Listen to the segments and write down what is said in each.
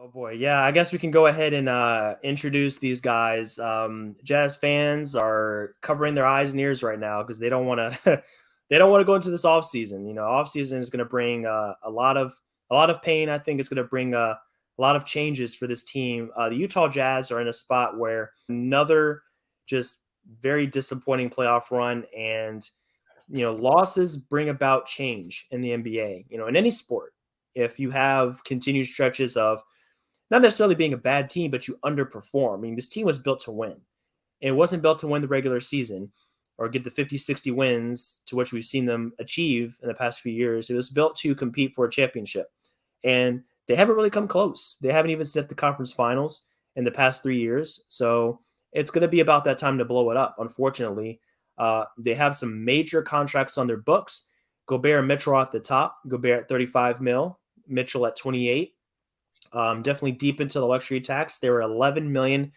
Oh boy, yeah. I guess we can go ahead and introduce these guys. Jazz fans are covering their eyes and ears right now because they don't want to. They don't want to go into this off season. Off season is going to bring a lot of pain. I think it's going to bring a lot of changes for this team. The Utah Jazz are in a spot where another just very disappointing playoff run, and losses bring about change in the NBA. In any sport, if you have continued stretches of not necessarily being a bad team, but you underperform. I mean, this team was built to win. It wasn't built to win the regular season or get the 50, 60 wins to which we've seen them achieve in the past few years. It was built to compete for a championship. And they haven't really come close. They haven't even sniffed the conference finals in the past 3 years. So it's going to be about that time to blow it up, unfortunately. They have some major contracts on their books. Gobert and Mitchell at the top. Gobert at 35 mil, Mitchell at 28. Definitely deep into the luxury tax. They were 11 million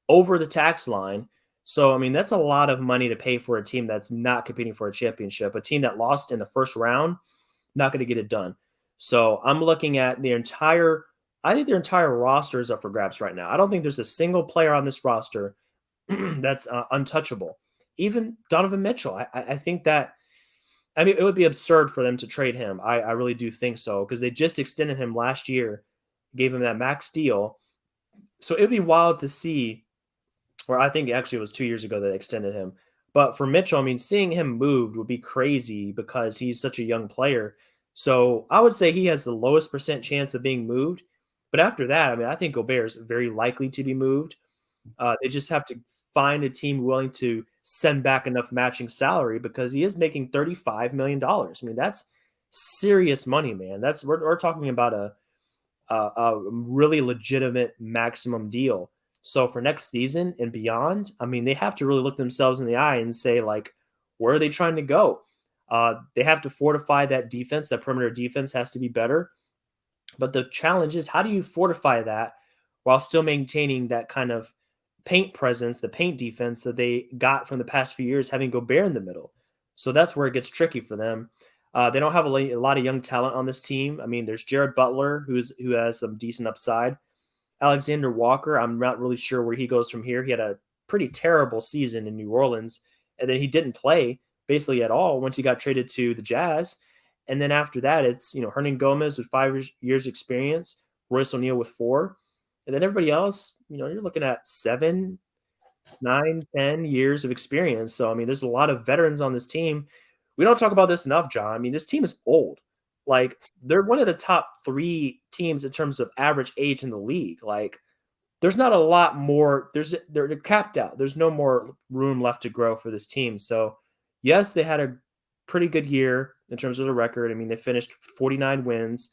over the tax line. So, I mean, that's a lot of money to pay for a team that's not competing for a championship. A team that lost in the first round, not going to get it done. So I'm looking at I think their entire roster is up for grabs right now. I don't think there's a single player on this roster that's untouchable. Even Donovan Mitchell. I think that, I mean, it would be absurd for them to trade him. I really do think so because they just extended him last year, gave him that max deal. So it'd be wild to see, or I think actually it was 2 years ago that they extended him. But for Mitchell, I mean, seeing him moved would be crazy because he's such a young player. So I would say he has the lowest percent chance of being moved. But after that, I mean, I think Gobert is very likely to be moved. They just have to find a team willing to send back enough matching salary because he is making $35 million. I mean, that's serious money, man. We're talking about a really legitimate maximum deal. So for next season and beyond, I mean, they have to really look themselves in the eye and say, like, where are they trying to go? They have to fortify that defense. That perimeter defense has to be better. But the challenge is, how do you fortify that while still maintaining that kind of paint presence, the paint defense that they got from the past few years, having Gobert in the middle? So that's where it gets tricky for them. They don't have a lot of young talent on this team. I mean, there's Jared Butler, who has some decent upside. Alexander Walker, I'm not really sure where he goes from here. He had a pretty terrible season in New Orleans, and then he didn't play basically at all once he got traded to the Jazz. And then after that, it's Hernan Gomez with 5 years experience, Royce O'Neal with 4, and then everybody else, you're looking at 7, 9, 10 years of experience. So I mean, there's a lot of veterans on this team. We don't talk about this enough, John. I mean, this team is old. Like, they're one of the top 3 teams in terms of average age in the league. Like, there's not a lot more. They're capped out. There's no more room left to grow for this team. So, yes, they had a pretty good year in terms of the record. I mean, they finished 49 wins.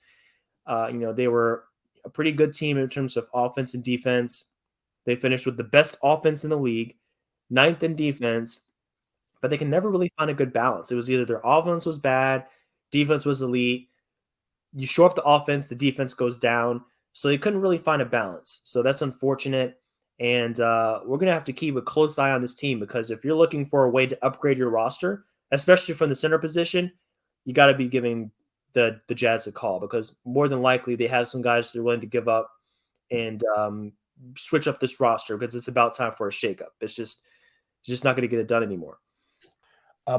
They were a pretty good team in terms of offense and defense. They finished with the best offense in the league, ninth in defense, but they can never really find a good balance. It was either their offense was bad, defense was elite. You show up the offense, the defense goes down. So they couldn't really find a balance. So that's unfortunate. And we're going to have to keep a close eye on this team because if you're looking for a way to upgrade your roster, especially from the center position, you got to be giving the Jazz a call because more than likely they have some guys that are willing to give up and switch up this roster because it's about time for a shakeup. It's just not going to get it done anymore.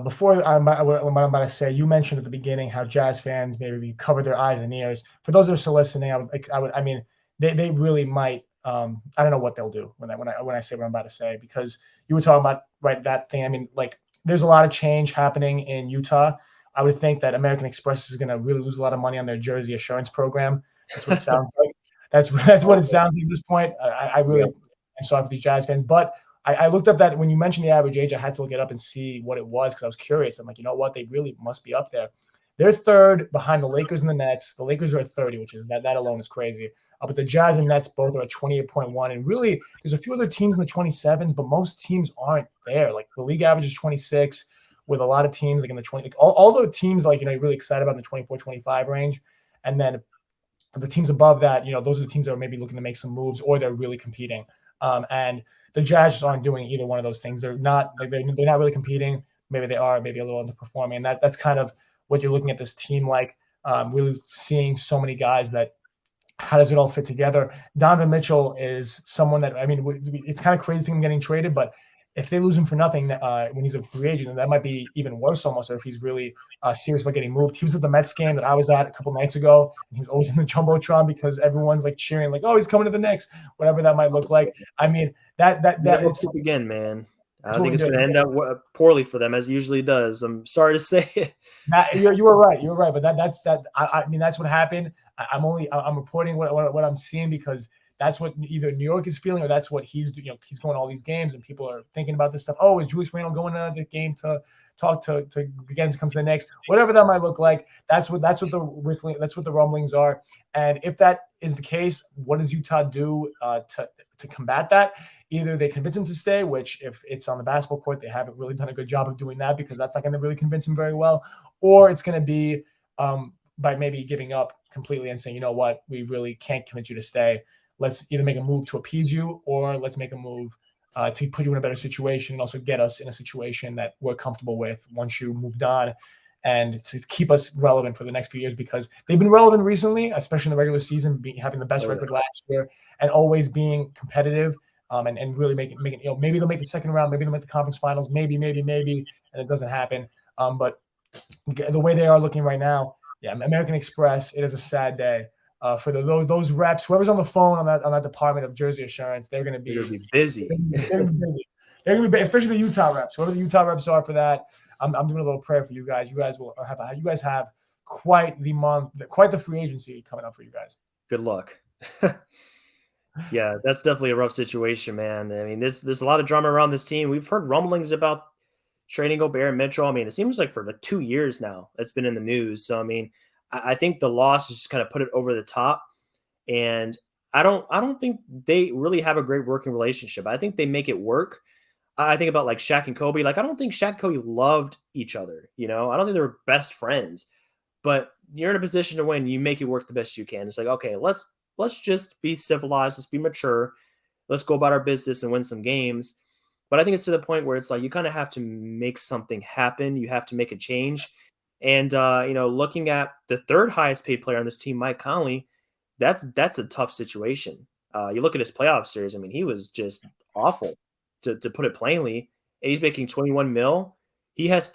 Before what I'm about to say, you mentioned at the beginning how Jazz fans maybe cover their eyes and ears. For those that are still listening, I mean, they really might. I don't know what they'll do when I say what I'm about to say because you were talking about that thing. I mean, like, there's a lot of change happening in Utah. I would think that American Express is going to really lose a lot of money on their jersey assurance program. That's what it sounds like. That's what it sounds like at this point. I'm sorry for these Jazz fans, but I looked up that when you mentioned the average age, I had to look it up and see what it was because I was curious. I'm like, you know what? They really must be up there. They're third behind the Lakers and the Nets. The Lakers are at 30, which is that alone is crazy. But the Jazz and Nets both are at 28.1. And really, there's a few other teams in the 27s, but most teams aren't there. Like, the league average is 26 with a lot of teams like in the 20. Like, all the teams, like, you're really excited about in the 24, 25 range. And then the teams above that, those are the teams that are maybe looking to make some moves or they're really competing. And the Jazz just aren't doing either one of those things. They're not really competing. Maybe they are, maybe a little underperforming. And that's kind of what you're looking at this team like, really seeing so many guys that how does it all fit together? Donovan Mitchell is someone that, I mean, it's kind of crazy to him getting traded, but if they lose him for nothing when he's a free agent, then that might be even worse almost, or if he's really serious about getting moved. He was at the Mets game that I was at a couple nights ago, and he was always in the Jumbotron because everyone's like cheering, like, oh, he's coming to the Knicks, whatever that might look like. I mean, that Never it's, hope again, man. I it's don't what think we it's do. going to end up poorly for them as it usually does. I'm sorry to say it. You were right. You were right. But that's that. I mean, that's what happened. I'm reporting what I'm seeing because that's what either New York is feeling or that's what he's he's going to all these games and people are thinking about this stuff. Oh, is Julius Randle going to the game to talk to again to come to the Knicks? Whatever that might look like. That's what the rumblings are. And if that is the case, what does Utah do to combat that? Either they convince him to stay, which if it's on the basketball court, they haven't really done a good job of doing that because that's not going to really convince him very well, or it's going to be by maybe giving up completely and saying, you know what, we really can't convince you to stay. Let's either make a move to appease you, or let's make a move to put you in a better situation and also get us in a situation that we're comfortable with once you moved on, and to keep us relevant for the next few years because they've been relevant recently, especially in the regular season, having the best record last year and always being competitive. And really making maybe they'll make the second round, maybe they'll make the conference finals, maybe, and it doesn't happen. But the way they are looking right now, yeah, American Express, it is a sad day for those reps. Whoever's on the phone on that department of jersey assurance, they're going to They're be going to be busy. they're going to be busy. They're going to be, especially the Utah reps. Whoever the Utah reps are for that, I'm doing a little prayer for you guys. You guys have quite the month, quite the free agency coming up for you guys. Good luck. Yeah, that's definitely a rough situation, man. I mean, there's a lot of drama around this team. We've heard rumblings about trading Gobert and Mitchell. I mean, it seems like for like 2 years now it's been in the news. So I mean, I think the loss just kind of put it over the top. And I don't think they really have a great working relationship. I think they make it work. I think about like Shaq and Kobe. Like I don't think Shaq and Kobe loved each other. I don't think they were best friends. But you're in a position to win. You make it work the best you can. It's like, okay, let's just be civilized. Let's be mature. Let's go about our business and win some games. But I think it's to the point where it's like you kind of have to make something happen. You have to make a change. And looking at the third highest paid player on this team, Mike Conley, that's a tough situation. You look at his playoff series. I mean, he was just awful, to put it plainly. And he's making 21 mil. He has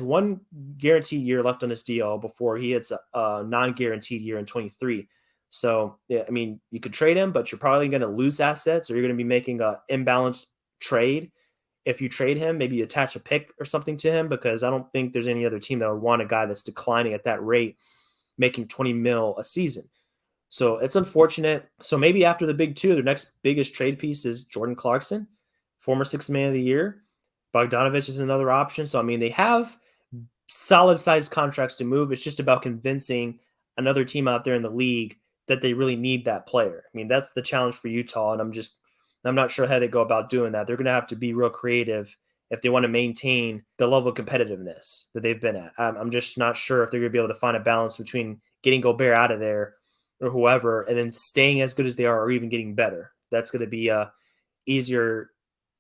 one guaranteed year left on his deal before he hits a non-guaranteed year in 23. So, yeah, I mean, you could trade him, but you're probably going to lose assets, or you're going to be making an imbalanced trade. If you trade him, maybe attach a pick or something to him, because I don't think there's any other team that would want a guy that's declining at that rate, making 20 mil a season. So it's unfortunate. So maybe after the big two, the next biggest trade piece is Jordan Clarkson, former sixth man of the year. Bogdanovich is another option. So, I mean, they have solid sized contracts to move. It's just about convincing another team out there in the league that they really need that player. I mean, that's the challenge for Utah. And I'm not sure how they go about doing that. They're going to have to be real creative if they want to maintain the level of competitiveness that they've been at. I'm just not sure if they're going to be able to find a balance between getting Gobert out of there or whoever, and then staying as good as they are, or even getting better. That's going to be a easier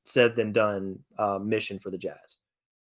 said than done mission for the Jazz.